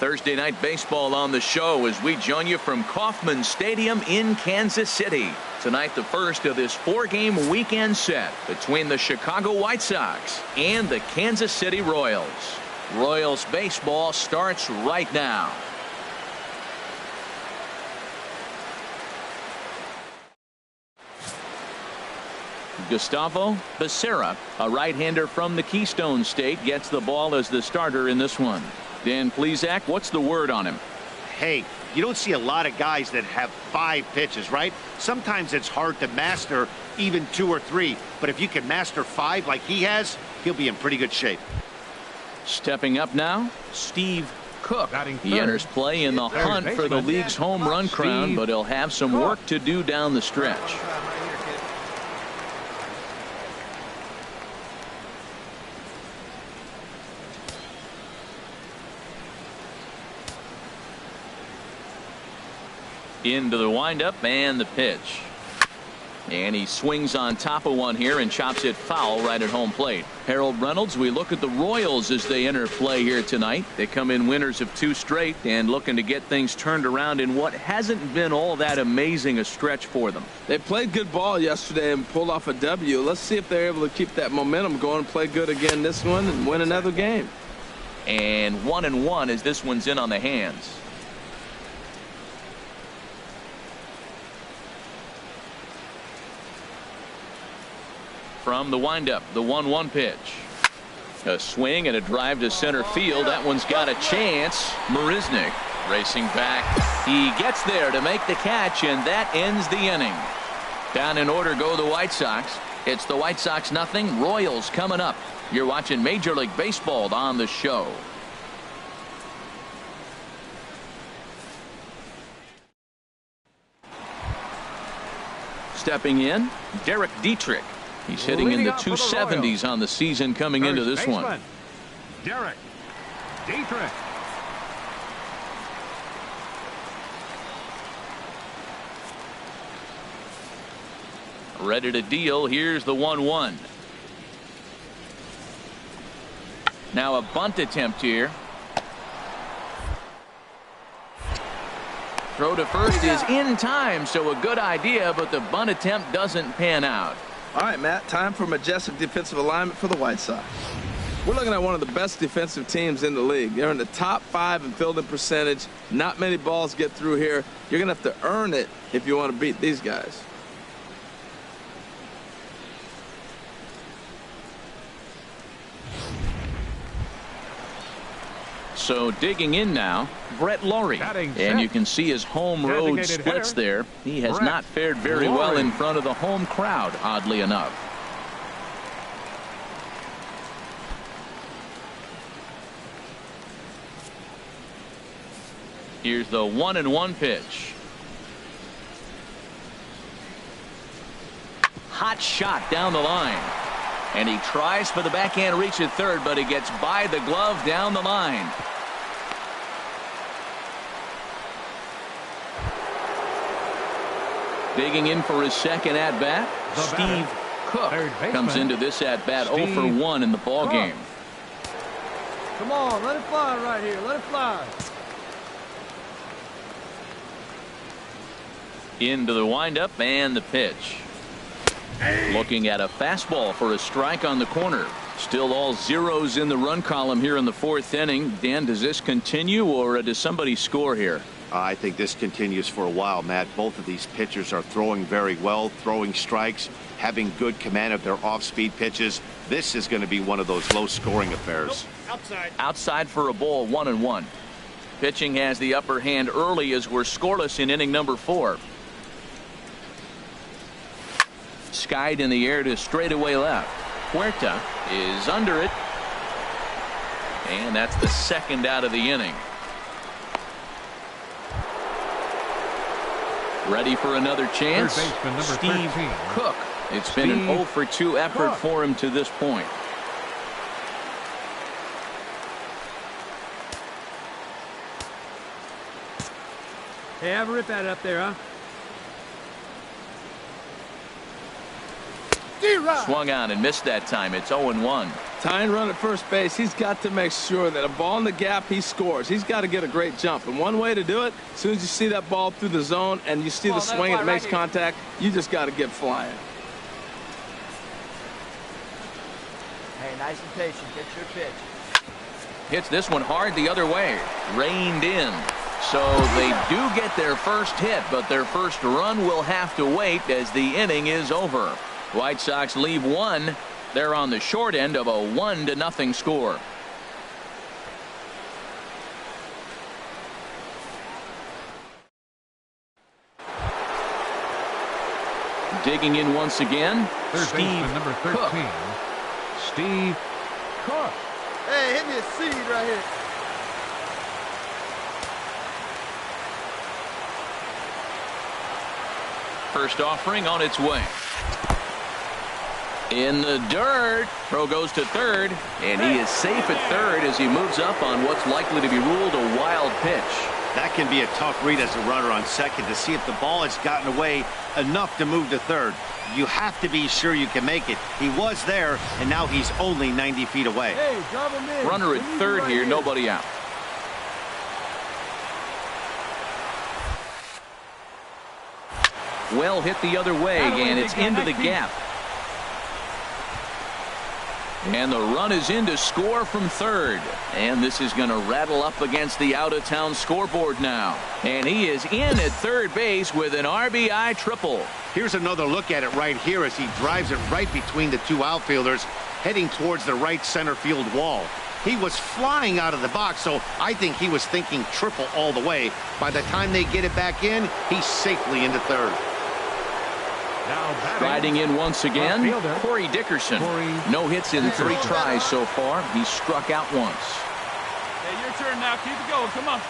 Thursday night baseball on the show as we join you from Kauffman Stadium in Kansas City. Tonight, the first of this 4-game weekend set between the Chicago White Sox and the Kansas City Royals. Royals baseball starts right now. Gustavo Becerra, a right-hander from the Keystone State, gets the ball as the starter in this one. Dan Plesac, what's the word on him? Hey, you don't see a lot of guys that have 5 pitches, right? Sometimes it's hard to master even 2 or 3, but if you can master 5 like he has, he'll be in pretty good shape. Stepping up now, Steve Cook. He enters play in the hunt for the league's home run crown, but he'll have some work to do down the stretch. Into the windup and the pitch. And he swings on top of one here and chops it foul right at home plate. Harold Reynolds, we look at the Royals as they enter play here tonight. They come in winners of 2 straight and looking to get things turned around in what hasn't been all that amazing a stretch for them. They played good ball yesterday and pulled off a W. Let's see if they're able to keep that momentum going and play good again this one and win another game. And 1-1 as this one's in on the hands. From the windup, the 1-1 pitch. A swing and a drive to center field. That one's got a chance. Marisnick racing back. He gets there to make the catch, and that ends the inning. Down in order go the White Sox. It's the White Sox nothing. Royals coming up. You're watching Major League Baseball on the show. Stepping in, Derek Dietrich. He's hitting in the 270s on the season coming into this one. Derek Dietrich. Ready to deal. Here's the 1-1. Now a bunt attempt here. Throw to first is in time, so a good idea, but the bunt attempt doesn't pan out. All right, Matt, time for majestic defensive alignment for the White Sox. We're looking at one of the best defensive teams in the league. They're in the top 5 in fielding percentage. Not many balls get through here. You're going to have to earn it if you want to beat these guys. So digging in now, Brett Lawrie. And you can see his home road splits there. He has not fared very well in front of the home crowd, oddly enough. Here's the 1-1 pitch. Hot shot down the line. And he tries for the backhand reach at third, but he gets by the glove down the line. Digging in for his second at-bat, Steve Cook comes into this at-bat 0 for 1 in the ball game. Come on, let it fly right here. Let it fly. Into the windup and the pitch. Looking at a fastball for a strike on the corner. Still all zeros in the run column here in the 4th inning. Dan, does this continue or does somebody score here? I think this continues for a while, Matt. Both of these pitchers are throwing very well, throwing strikes, having good command of their off-speed pitches. This is going to be one of those low-scoring affairs. Outside for a ball, 1-1. Pitching has the upper hand early as we're scoreless in inning number 4. Skied in the air to straightaway left. Huerta is under it. And that's the second out of the inning. Ready for another chance. Steve Cook. It's been an 0 for 2 effort for him to this point. Hey, have a rip at it up there, huh? Swung on and missed that time. It's 0-1. Tying run at first base, he's got to make sure that a ball in the gap, he scores. He's got to get a great jump. And one way to do it, as soon as you see that ball through the zone and you see the swing and it makes contact, you just got to get flying. Hey, nice and patient. Get your pitch. Hits this one hard the other way. Reined in. So they do get their first hit, but their first run will have to wait as the inning is over. White Sox leave one. They're on the short end of a 1-0 score. Digging in once again, Third baseman number 13, Cook. Steve Cook. Hey, hit me a seed right here. First offering on its way. In the dirt. Throw goes to third, and he is safe at third as he moves up on what's likely to be ruled a wild pitch. That can be a tough read as a runner on second to see if the ball has gotten away enough to move to third. You have to be sure you can make it. He was there, and now he's only 90 feet away. Hey, drive him in. Runner at third right here, nobody out. Well hit the other way, and it's into the gap. And the run is in to score from third. And this is going to rattle up against the out-of-town scoreboard now. And he is in at third base with an RBI triple. Here's another look at it right here as he drives it right between the two outfielders, heading towards the right center field wall. He was flying out of the box, so I think he was thinking triple all the way. By the time they get it back in, he's safely into third. Riding in once again, Corey Dickerson. No hits in 3 tries so far. He struck out once. Hey, your turn now. Keep it going. Come on.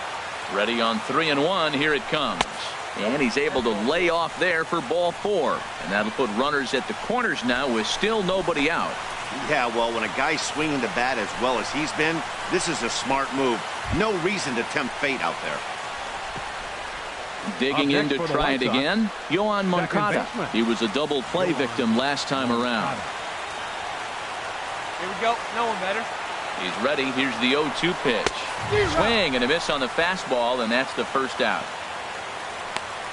Ready on 3-1. Here it comes. And he's able to lay off there for ball 4. And that'll put runners at the corners now with still nobody out. Yeah, well, when a guy's swinging the bat as well as he's been, this is a smart move. No reason to tempt fate out there. Digging in to try it again, Yohan Moncada. He was a double play victim last time around. Here we go. No one better. He's ready. Here's the 0-2 pitch. Swing and a miss on the fastball, and that's the first out.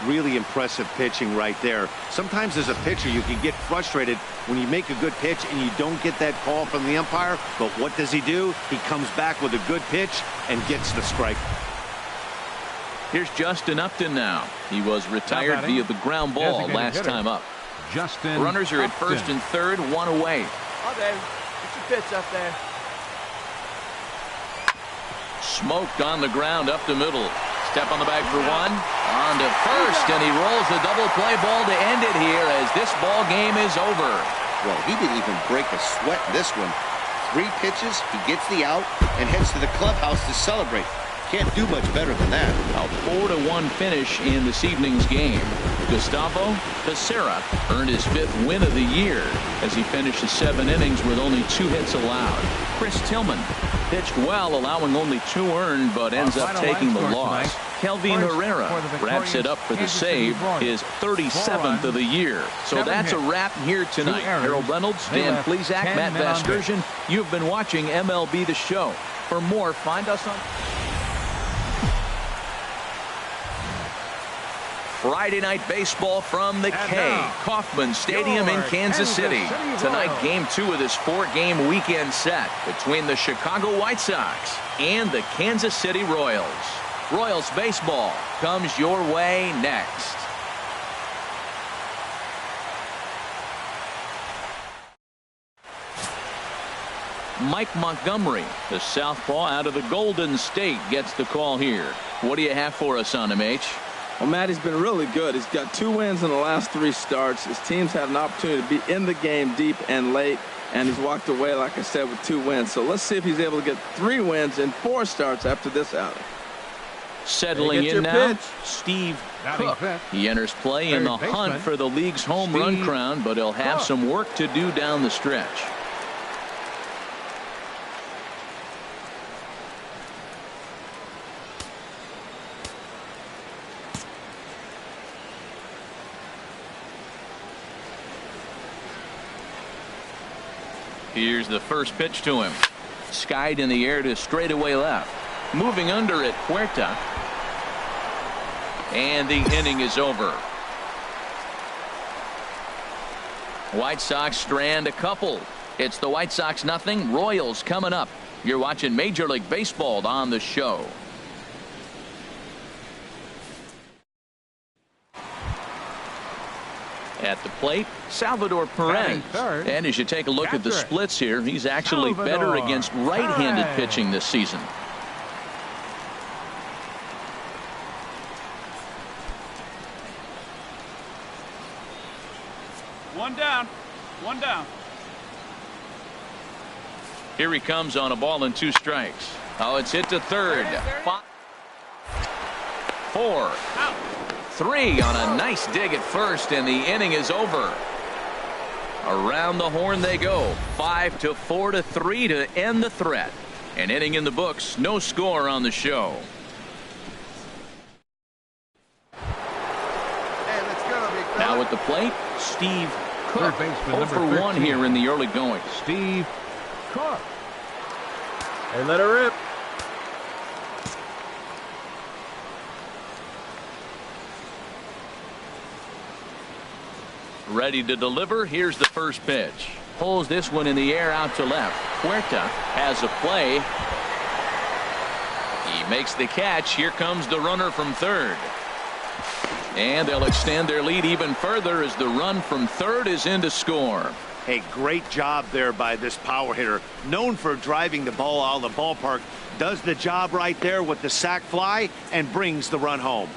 Really impressive pitching right there. Sometimes as a pitcher you can get frustrated when you make a good pitch and you don't get that call from the umpire, but what does he do? He comes back with a good pitch and gets the strike. Here's Justin Upton now. He was retired via the ground ball last time up. Justin Runners are at first and third, 1 away. Oh, David. Get your pitch up there. Smoked on the ground up the middle. Step on the bag for 1. On to first, and he rolls the double play ball to end it here as this ball game is over. Well, he didn't even break a sweat in this one. 3 pitches, he gets the out and heads to the clubhouse to celebrate. Can't do much better than that. A 4-1 finish in this evening's game. Gustavo Becerra earned his 5th win of the year as he finished the 7 innings with only 2 hits allowed. Chris Tillman pitched well, allowing only 2 earned, but ends up taking the loss. Kelvin Herrera wraps it up for the save, his 37th of the year. So that's a wrap here tonight. Harold Reynolds, Dan Plesac, Matt Vasgersian. You've been watching MLB The Show. For more, find us on Friday Night Baseball from the K. Kauffman Stadium in Kansas City. Tonight, Game 2 of this 4-game weekend set between the Chicago White Sox and the Kansas City Royals. Royals baseball comes your way next. Mike Montgomery, the southpaw out of the Golden State, gets the call here. What do you have for us on him, H? Well, Matt, he's been really good. He's got 2 wins in the last 3 starts. His team's had an opportunity to be in the game deep and late, and he's walked away, like I said, with 2 wins. So let's see if he's able to get 3 wins in 4 starts after this outing. Settling in now, Steve Cook. He enters play in the hunt for the league's home run crown, but he'll have some work to do down the stretch. Here's the first pitch to him. Skied in the air to straightaway left. Moving under at Puerta. And the inning is over. White Sox strand a couple. It's the White Sox nothing. Royals coming up. You're watching Major League Baseball on the show. At the plate, Salvador Perez. And as you take a look at the splits here, he's actually better against right-handed pitching this season. One down. One down. Here he comes on a ball and 2 strikes. Oh, it's hit to third. 5, 4, 3 on a nice dig at first, and the inning is over. Around the horn they go. 5-4 to 3 to end the threat. An inning in the books. No score on the show. Hey, let's go, big fella. Now at the plate, Steve Cook. Third baseman, 0 for number 1 13. here in the early going. Steve Cook. Hey, let her rip. Ready to deliver. Here's the first pitch. Pulls this one in the air out to left. Puerta has a play. He makes the catch. Here comes the runner from third. And they'll extend their lead even further as the run from third is in to score. Hey, great job there by this power hitter. Known for driving the ball out of the ballpark. Does the job right there with the sac fly and brings the run home.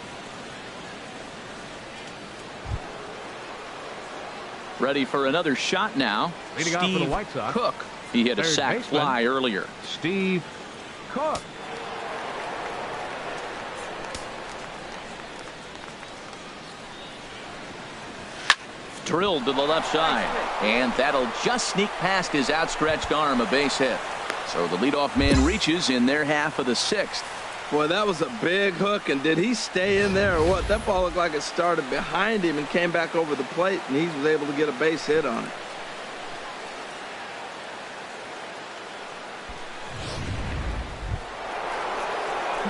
Ready for another shot now. Leading off for the White Sox, Cook. He hit a third sac baseman, fly earlier. Steve Cook. Drilled to the left side, and that'll just sneak past his outstretched arm, a base hit. So the leadoff man reaches in their half of the 6th. Boy, that was a big hook, and did he stay in there or what? That ball looked like it started behind him and came back over the plate, and he was able to get a base hit on it.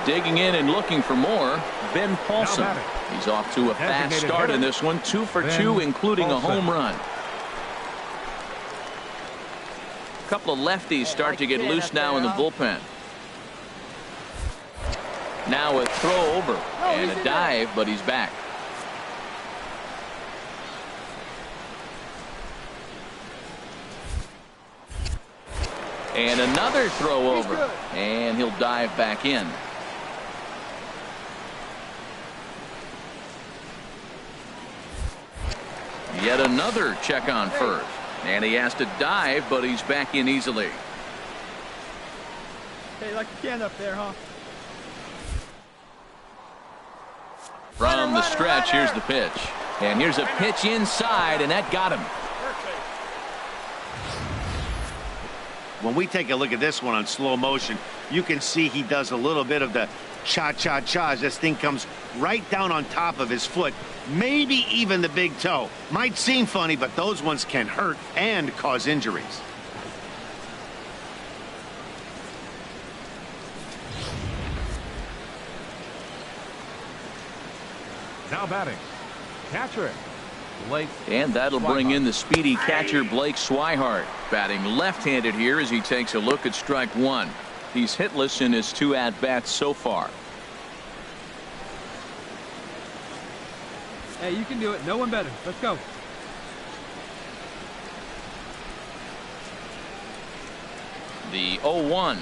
Digging in and looking for more, Ben Paulson. Now batting. He's off to a fast Designated start in hitter, this one. 2 for Ben 2, including a Paulson. home run. A couple of lefties start to get loose now in the bullpen. Now a throw over and a dive, but he's back. And another throw over, and he'll dive back in. Yet another check on first, and he has to dive, but he's back in easily. Hey, like you can up there, huh? From the stretch, here's the pitch. And here's a pitch inside, and that got him. When we take a look at this one on slow motion, you can see he does a little bit of the cha-cha-cha as this thing comes right down on top of his foot, maybe even the big toe. Might seem funny, but those ones can hurt and cause injuries. Now batting, catcher, Blake. And that'll bring Swihart. in the speedy catcher Blake Swihart, batting left-handed here as he takes a look at strike 1. He's hitless in his 2 at-bats so far. Hey, you can do it. No one better. Let's go. The 0-1.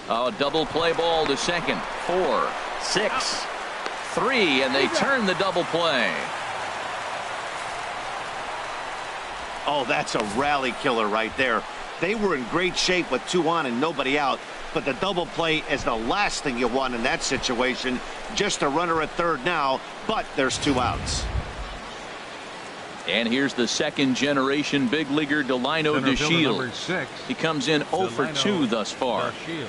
A double play ball to second. 4, 6, 3, and they turn the double play. Oh, that's a rally killer right there. They were in great shape with 2 on and nobody out, but the double play is the last thing you want in that situation. Just a runner at third now, but there's 2 outs. And here's the second generation big leaguer Delino Center fielder number DeShields. 6. He comes in 0 for 2 thus far. DeShields.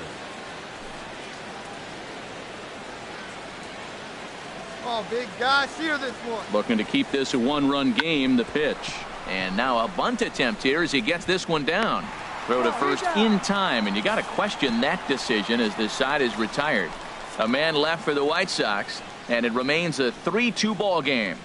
Oh, big guy, sear this one. Looking to keep this a 1-run game. The pitch. And now a bunt attempt here as he gets this one down. Throw to first in time, and you got to question that decision as this side is retired. A man left for the White Sox, and it remains a 3-2 ball game.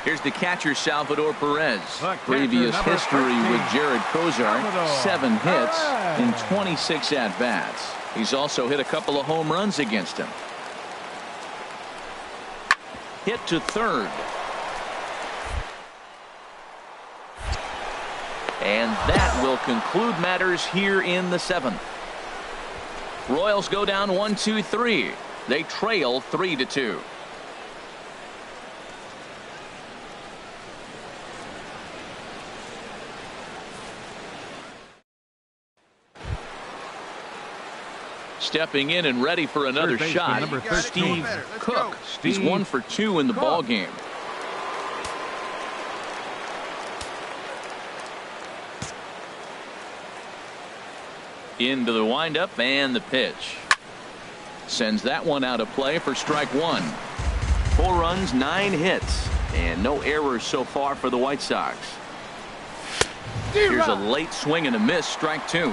Here's the catcher, Salvador Perez. Previous history with Jared Kozar, 7 hits in 26 at-bats. He's also hit a couple of home runs against him. Hit to third. And that will conclude matters here in the 7th. Royals go down 1-2-3. They trail 3-2. Stepping in and ready for another shot, Steve Cook. He's 1 for 2 in the ball game. Into the windup and the pitch. Sends that one out of play for strike 1. 4 runs, 9 hits, and no errors so far for the White Sox. Here's a late swing and a miss, strike 2.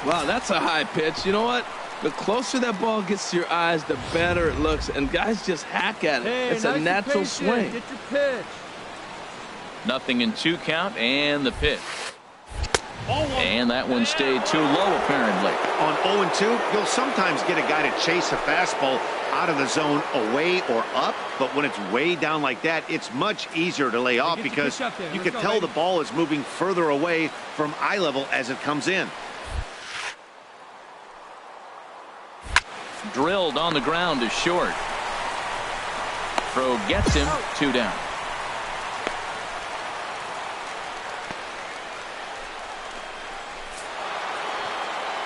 Wow, that's a high pitch. You know what? The closer that ball gets to your eyes, the better it looks, and guys just hack at it. It's a natural swing. Get your pitch. Nothing in 2 count, and the pitch. And that one stayed too low, apparently. On 0-2, you'll sometimes get a guy to chase a fastball out of the zone away or up, but when it's way down like that, it's much easier to lay off because you can tell the ball is moving further away from eye level as it comes in. Drilled on the ground to short. Throw gets him, 2 down.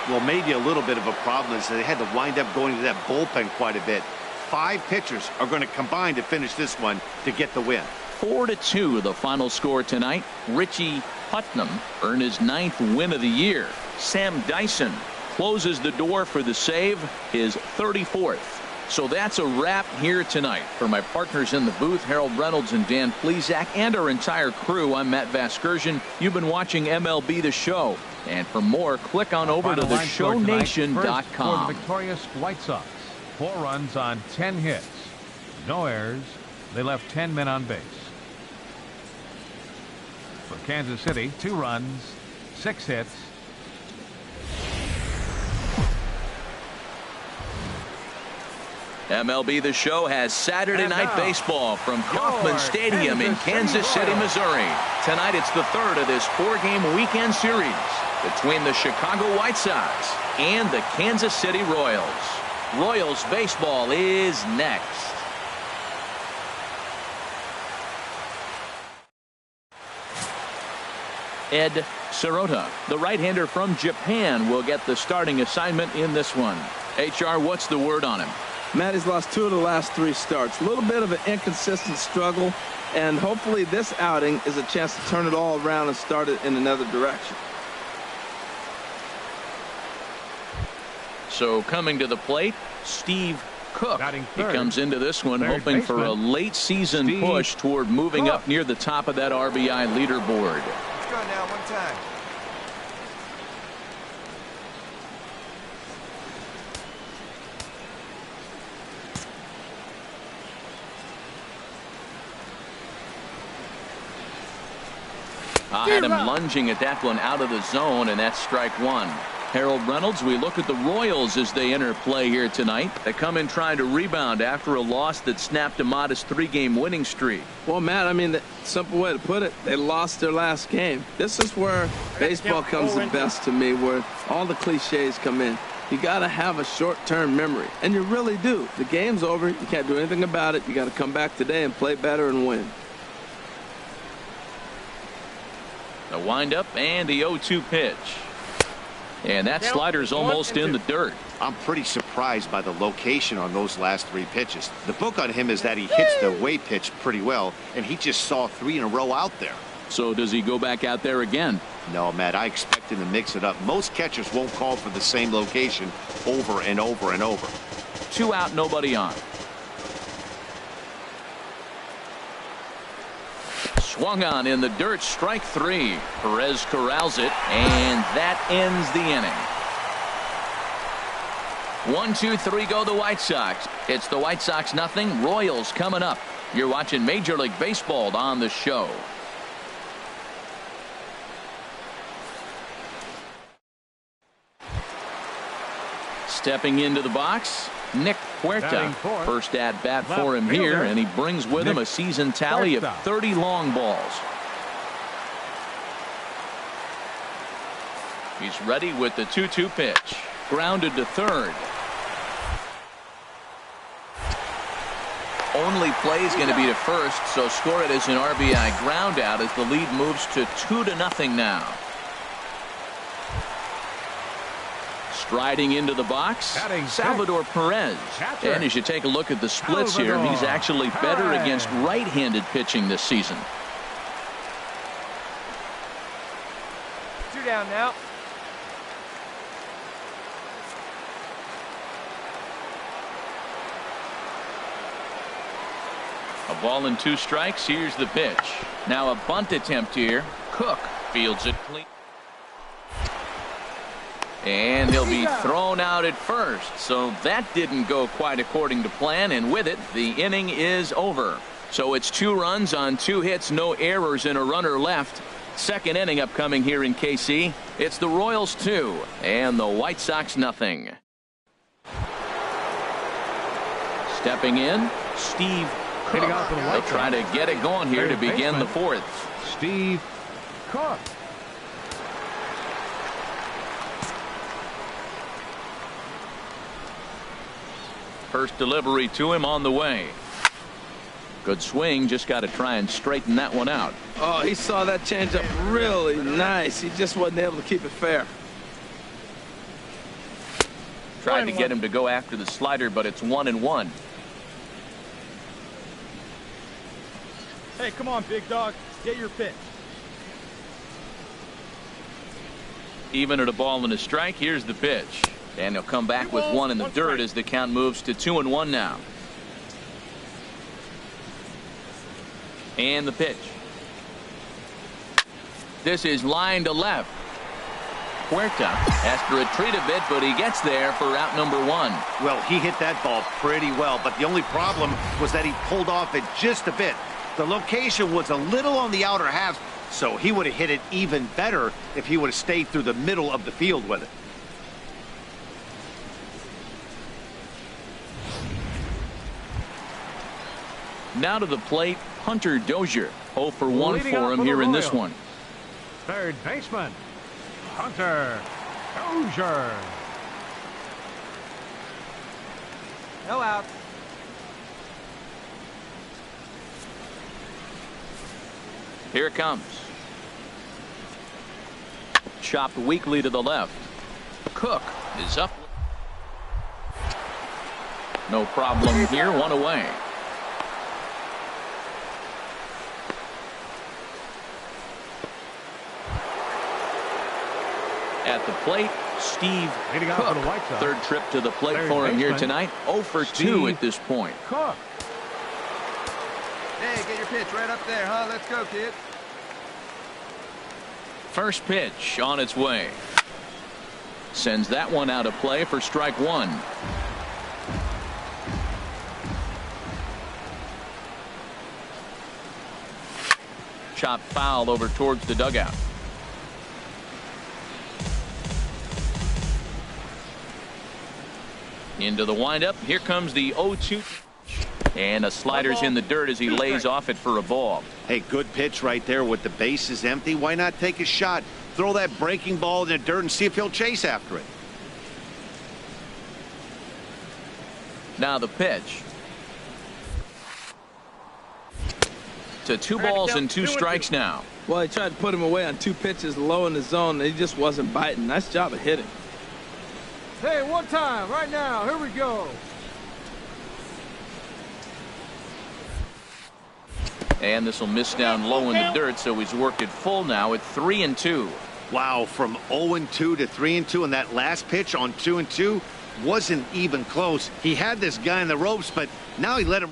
Well, maybe a little bit of a problem is they had to wind up going to that bullpen quite a bit. 5 pitchers are going to combine to finish this one to get the win. 4-2 the final score tonight. Richie Putnam earned his 9th win of the year. Sam Dyson closes the door for the save, his 34th. So that's a wrap here tonight. For my partners in the booth, Harold Reynolds and Dan Plesac, and our entire crew, I'm Matt Vasgersian. You've been watching MLB The Show. And for more, click on over to theshownation.com. For the victorious White Sox, 4 runs on 10 hits. No errors. They left 10 men on base. For Kansas City, 2 runs, 6 hits. MLB The Show has Saturday Night Baseball from Kauffman Stadium in Kansas City, Missouri. Tonight it's the 3rd of this 4-game weekend series between the Chicago White Sox and the Kansas City Royals. Royals baseball is next. Ed Sirota, the right-hander from Japan, will get the starting assignment in this one. HR, what's the word on him? Matt, he's lost 2 of the last 3 starts. A little bit of an inconsistent struggle, and hopefully this outing is a chance to turn it all around and start it in another direction. So coming to the plate, Steve Cook. He comes into this one hoping for a late season push toward moving up near the top of that RBI leaderboard. Let's go now, one time. I had him lunging at that one out of the zone, and that's strike 1. Harold Reynolds, we look at the Royals as they enter play here tonight. They come in trying to rebound after a loss that snapped a modest 3-game winning streak. Well, Matt, I mean, the simple way to put it, they lost their last game. This is where baseball comes the best to me, where all the cliches come in. You got to have a short-term memory, and you really do. The game's over. You can't do anything about it. You got to come back today and play better and win. The windup and the 0-2 pitch. And that slider's almost in the dirt. I'm pretty surprised by the location on those last 3 pitches. The book on him is that he hits the way pitch pretty well, and he just saw 3 in a row out there. So does he go back out there again? No, Matt, I expect him to mix it up. Most catchers won't call for the same location over and over and over. 2 out, nobody on. Swung on in the dirt, strike 3. Perez corrals it, and that ends the inning. 1-2-3 go the White Sox. It's the White Sox nothing, Royals coming up. You're watching Major League Baseball on the show. Stepping into the box, Nick Huerta. First at bat for him here, and he brings with him a season tally of 30 long balls. He's ready with the 2-2 pitch. Grounded to third. Only play is going to be to first, so score it as an RBI ground out as the lead moves to 2-0 now. Striding into the box, Salvador Perez. And as you take a look at the splits here, he's actually better against right-handed pitching this season. 2 down now. A ball and 2 strikes. Here's the pitch. Now a bunt attempt here. Cook fields it clean. And he'll be thrown out at first. So that didn't go quite according to plan. And with it, the inning is over. So it's 2 runs on 2 hits, no errors, and a runner left. Second inning upcoming here in KC. It's the Royals 2 and the White Sox nothing. Stepping in, Steve Cook. They'll try to get it going here to begin the 4th. Steve Cook. First delivery to him on the way. Good swing, just got to try and straighten that one out. Oh, he saw that changeup really nice. He just wasn't able to keep it fair. Tried to get him to go after the slider, but it's 1-1. Hey, come on, big dog. Get your pitch. Even at a ball and a strike, here's the pitch. And he'll come back with 1 in the dirt as the count moves to 2-1 now. And the pitch. This is line to left. Huerta has to retreat a bit, but he gets there for out number 1. Well, he hit that ball pretty well, but the only problem was that he pulled off it just a bit. The location was a little on the outer half, so he would have hit it even better if he would have stayed through the middle of the field with it. Now to the plate, Hunter Dozier. 0 for 1 for him here in this one. Third baseman, Hunter Dozier. No out. Here it comes. Chopped weakly to the left. Cook is up. No problem here, 1 away. At the plate, Steve Cook. Third trip to the plate for him here tonight. 0 for 2 at this point. Cook. Hey, get your pitch right up there, huh? Let's go, kid. First pitch on its way. Sends that one out of play for strike 1. Chopped foul over towards the dugout. Into the windup. Here comes the 0-2. And a slider's in the dirt as he lays off it for a ball. Hey, good pitch right there with the bases empty. Why not take a shot? Throw that breaking ball in the dirt and see if he'll chase after it. Now the pitch. To 2 balls and 2 strikes now. Well, he tried to put him away on 2 pitches low in the zone, and he just wasn't biting. Nice job of hitting. Hey, one time, right now. Here we go. And this will miss down low in the dirt, so he's worked it full now at 3-2. Wow, from 0-2 to 3-2, and that last pitch on 2-2 wasn't even close. He had this guy in the ropes, but now he let him.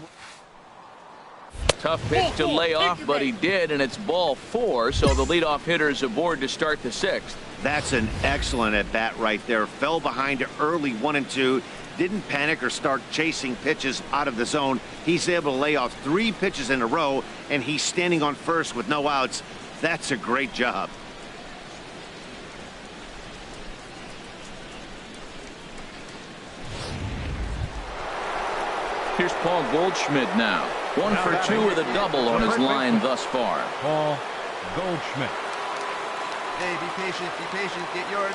Tough pitch to lay off, but he did, and it's ball 4, so the leadoff hitter is aboard to start the 6th. That's an excellent at-bat right there. Fell behind early 1-2. Didn't panic or start chasing pitches out of the zone. He's able to lay off 3 pitches in a row, and he's standing on first with no outs. That's a great job. Here's Paul Goldschmidt now. 1 for 2 with a double on his line thus far. Paul Goldschmidt. Hey, be patient, get yours.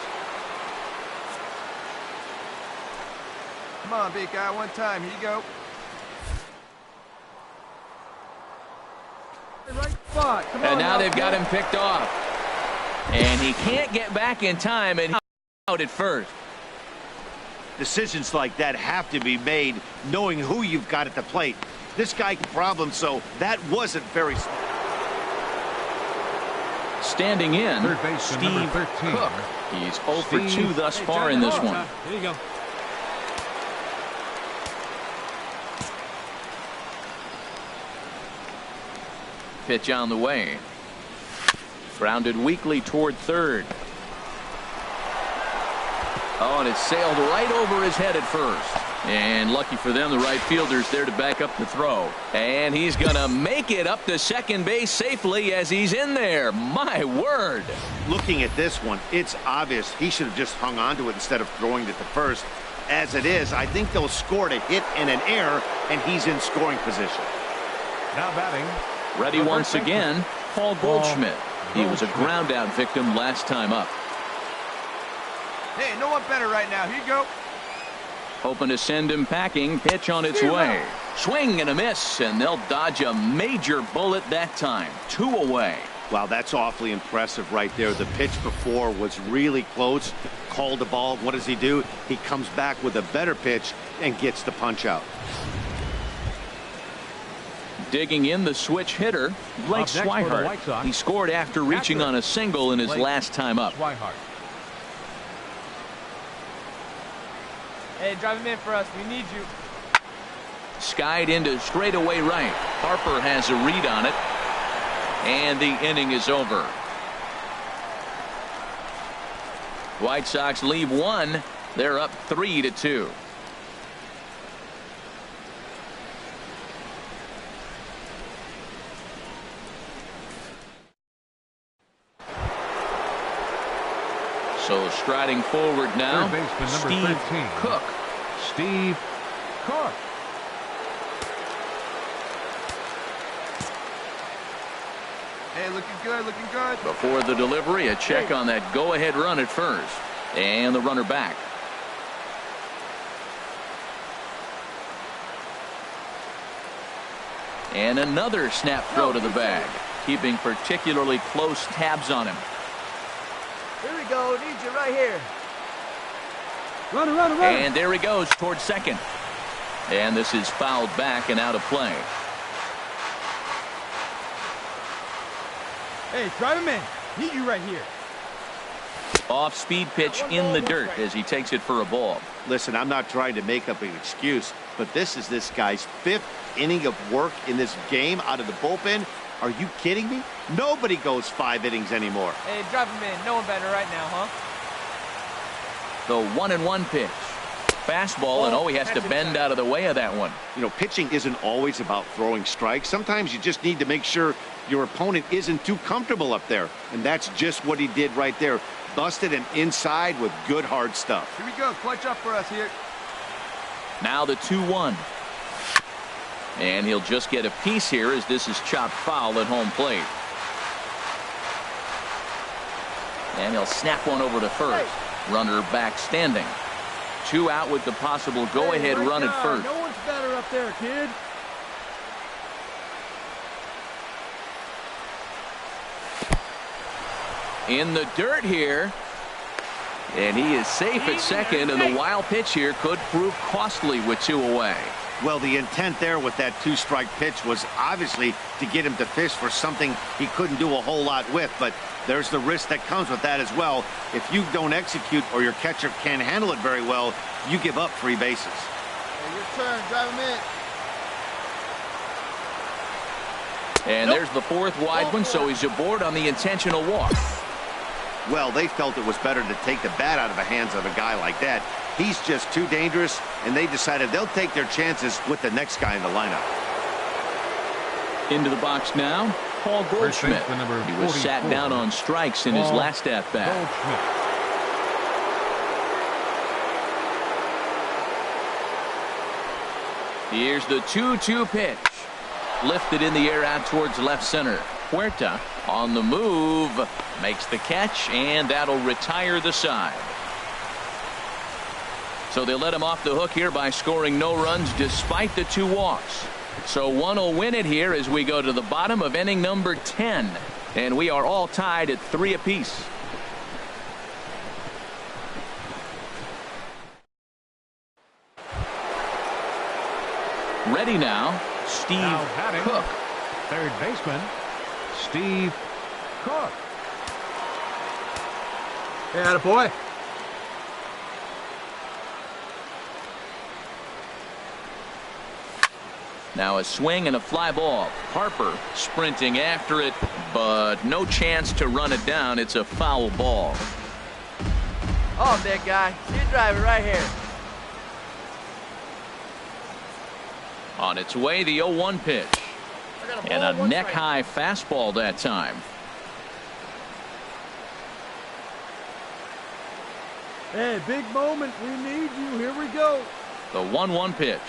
Come on, big guy, one time, here you go. Right spot. Come on, and now they've got him picked off. And he can't get back in time, and out at first. Decisions like that have to be made knowing who you've got at the plate. This guy can problem, so that wasn't very smart. Standing in, Third baseman, Steve number 13. Cook. He's 0 for 2 thus far in this one. Here you go. Pitch on the way. Grounded weakly toward third. Oh, and it sailed right over his head at first. And lucky for them, the right fielder's there to back up the throw. And he's going to make it up to second base safely as he's in there. My word. Looking at this one, it's obvious he should have just hung on to it instead of throwing it to first. As it is, I think they'll score a hit and an error, and he's in scoring position. Now batting. Ready once again, Paul Goldschmidt. He was a ground out victim last time up. Hey, no one better right now. Here you go. Hoping to send him packing. Pitch on its way. Swing and a miss, and they'll dodge a major bullet that time. 2 away. Wow, that's awfully impressive right there. The pitch before was really close. Called the ball. What does he do? He comes back with a better pitch and gets the punch out. Digging in the switch hitter, Blake Swihart. He scored after reaching on a single in his last time up. Swihart. Hey, drive him in for us. We need you. Skied into straightaway right. Harper has a read on it. And the inning is over. White Sox leave 1. They're up 3-2. So striding forward now, Third baseman, number Steve 13. Cook. Steve Cook. Hey, looking good, looking good. Before the delivery, a check on that go-ahead run at first. And the runner back. And another snap throw to the bag, keeping particularly close tabs on him. Here we go. Need you right here. Run. And there he goes towards second. And this is fouled back and out of play. Hey, drive him in. Need you right here. Off-speed pitch in the dirt as he takes it for a ball. Listen, I'm not trying to make up an excuse, but this is this guy's 5th inning of work in this game out of the bullpen. Are you kidding me? Nobody goes 5 innings anymore. Hey, drive him in. No one better right now, huh? The 1-1 pitch. Fastball, and he has to bend out of the way of that one. You know, pitching isn't always about throwing strikes. Sometimes you just need to make sure your opponent isn't too comfortable up there. And that's just what he did right there. Busted him inside with good hard stuff. Here we go. Clutch up for us here. Now the 2-1. And he'll just get a piece here as this is chopped foul at home plate. And he'll snap one over to first. Runner back standing. 2 out with the possible go-ahead run at first. No one's better up there, kid. In the dirt here. And he is safe at second, and the wild pitch here could prove costly with 2 away. Well, the intent there with that 2-strike pitch was obviously to get him to fish for something he couldn't do a whole lot with, but there's the risk that comes with that as well. If you don't execute or your catcher can't handle it very well, you give up 3 bases. Hey, your turn. Drive him in. And there's the fourth wide one, so he's aboard on the intentional walk. Well, they felt it was better to take the bat out of the hands of a guy like that. He's just too dangerous, and they decided they'll take their chances with the next guy in the lineup. Into the box now, Paul Goldschmidt. He was sat down on strikes in his last at-bat. Here's the 2-2 pitch. Lifted in the air out towards left center. Huerta on the move, makes the catch, and that'll retire the side. So they let him off the hook here by scoring no runs despite the 2 walks. So one will win it here as we go to the bottom of inning number 10. And we are all tied at 3 apiece. Ready now, Steve Cook. Third baseman, Steve Cook. Hey, attaboy. Now a swing and a fly ball. Harper sprinting after it, but no chance to run it down. It's a foul ball. Oh, big guy. You drive it right here. On its way, the 0-1 pitch. And a neck-high fastball that time. Hey, big moment. We need you. Here we go. The 1-1 pitch.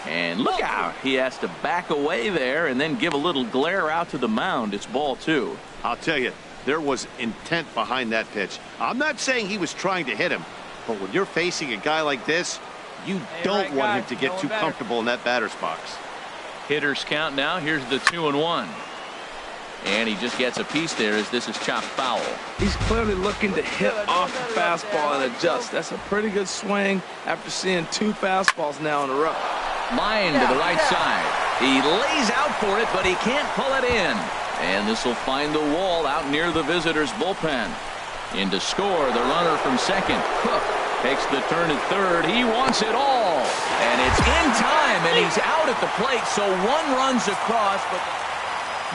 And look out. He has to back away there and then give a little glare out to the mound. It's ball 2. I'll tell you, there was intent behind that pitch. I'm not saying he was trying to hit him, but when you're facing a guy like this, you don't want him to get too comfortable in that batter's box. Hitters count now. Here's the 2-1. And he just gets a piece there as this is chopped foul. He's clearly looking to hit off the fastball and adjust. That's a pretty good swing after seeing 2 fastballs now in a row. Line to the right side. He lays out for it, but he can't pull it in. And this will find the wall out near the visitors' bullpen. In to score, the runner from second. Cook takes the turn at third. He wants it all. And it's in time, and he's out at the plate. So 1 run's across, but...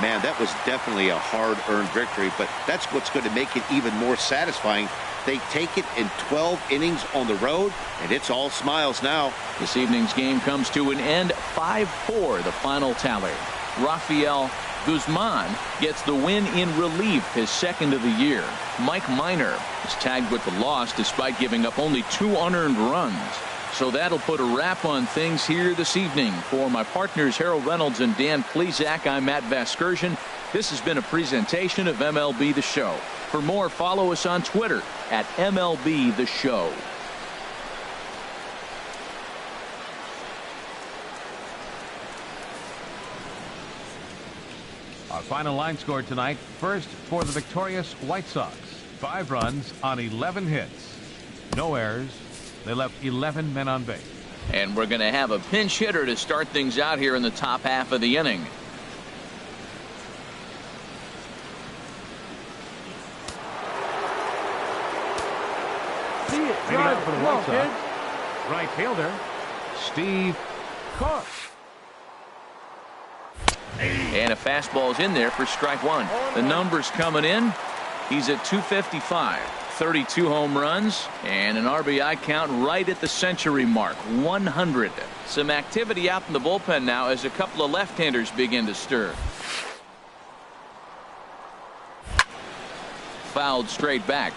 Man, that was definitely a hard-earned victory, but that's what's going to make it even more satisfying. They take it in 12 innings on the road, and it's all smiles now. This evening's game comes to an end. 5-4, the final tally. Rafael Guzman gets the win in relief, his second of the year. Mike Minor is tagged with the loss despite giving up only 2 unearned runs. So that'll put a wrap on things here this evening. For my partners Harold Reynolds and Dan Plesac, I'm Matt Vasgersian. This has been a presentation of MLB The Show. For more, follow us on Twitter at MLB The Show. Our final line score tonight. First for the victorious White Sox. 5 runs on 11 hits. No errors. They left 11 men on base. And we're going to have a pinch hitter to start things out here in the top half of the inning. See it. Leading Drive up for the it. White Come on, Sox, right fielder Steve Cook. And a fastball's in there for strike 1. The numbers coming in. He's at 255. 32 home runs and an RBI count right at the century mark, 100. Some activity out in the bullpen now as a couple of left-handers begin to stir. Fouled straight back.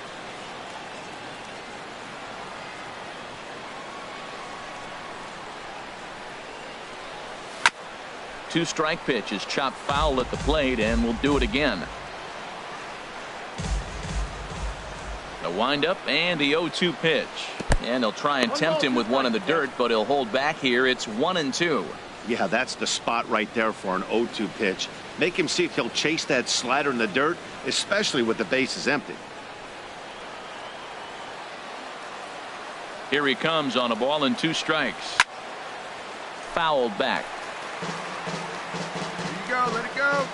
Two-strike pitch is chopped foul at the plate, and we'll do it again. The windup and the 0-2 pitch. And they'll try and tempt him with one in the dirt, but he'll hold back here. It's 1-2. Yeah, that's the spot right there for an 0-2 pitch. Make him see if he'll chase that slider in the dirt, especially with the bases empty. Here he comes on a ball and 2 strikes. Fouled back. There you go. Let it go.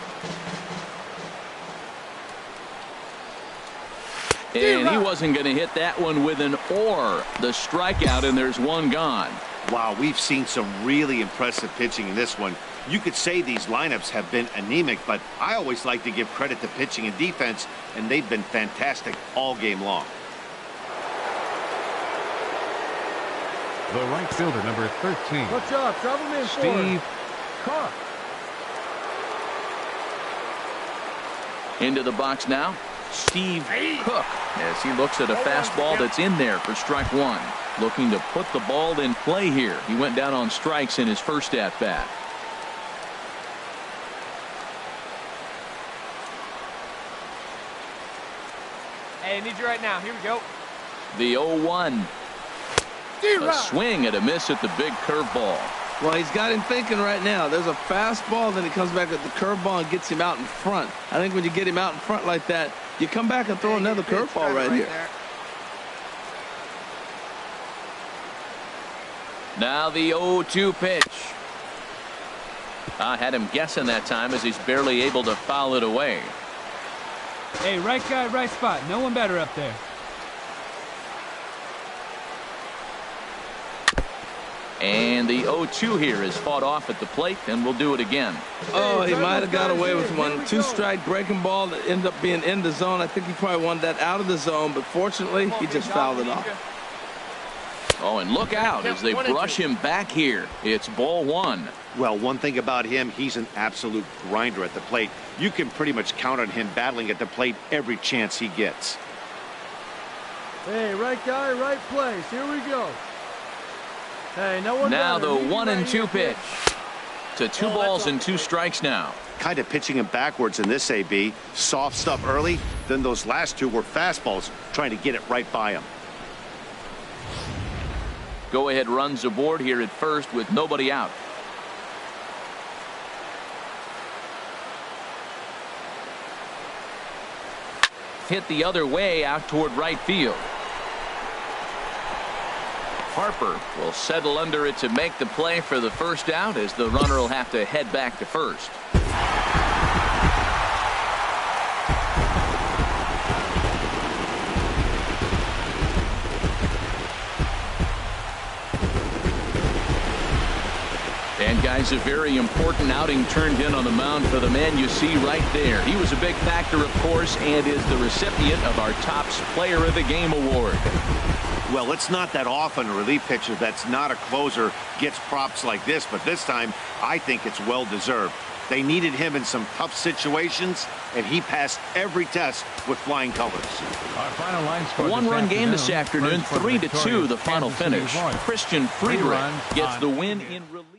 And he wasn't going to hit that one with an or. The strikeout, and there's 1 gone. Wow, we've seen some really impressive pitching in this one. You could say these lineups have been anemic, but I always like to give credit to pitching and defense, and they've been fantastic all game long. The right fielder, number 13. Good job. Travel me in Steve Cook. Into the box now, Steve Cook, as he looks at a fastball that's in there for strike one. Looking to put the ball in play here. He went down on strikes in his first at-bat. Hey, I need you right now. Here we go. The 0-1. A swing and a miss at the big curveball. Well, he's got him thinking right now. There's a fastball, then he comes back at the curveball and gets him out in front. I think when you get him out in front like that, you come back and throw another curveball right here. Now the 0-2 pitch. I had him guessing that time as he's barely able to foul it away. Hey, right guy, right spot. No one better up there. And the 0-2 here is fought off at the plate, and we'll do it again. Oh, he might have got away with one. Two-strike breaking ball that ended up being in the zone. I think he probably wanted that out of the zone, but fortunately, he just fouled it off. Oh, and look out as they brush him back here. It's ball one. Well, one thing about him, he's an absolute grinder at the plate. You can pretty much count on him battling at the plate every chance he gets. Hey, right guy, right place. Here we go. Hey, no one now better. The 1-2 pitch. To 2 balls and 2 strikes now. Kind of pitching him backwards in this AB. Soft stuff early, then those last 2 were fastballs, trying to get it right by him. Go ahead runs aboard here at first with nobody out. Hit the other way out toward right field. Harper will settle under it to make the play for the first out, as the runner will have to head back to first. And guys, a very important outing turned in on the mound for the man you see right there. He was a big factor, of course, and is the recipient of our Topps Player of the Game award. Well, it's not that often a relief pitcher that's not a closer gets props like this, but this time I think it's well deserved. They needed him in some tough situations, and he passed every test with flying colors. Our final line score. One-run game this afternoon, 3-2 the final finish. Christian Friedrich gets the win in relief.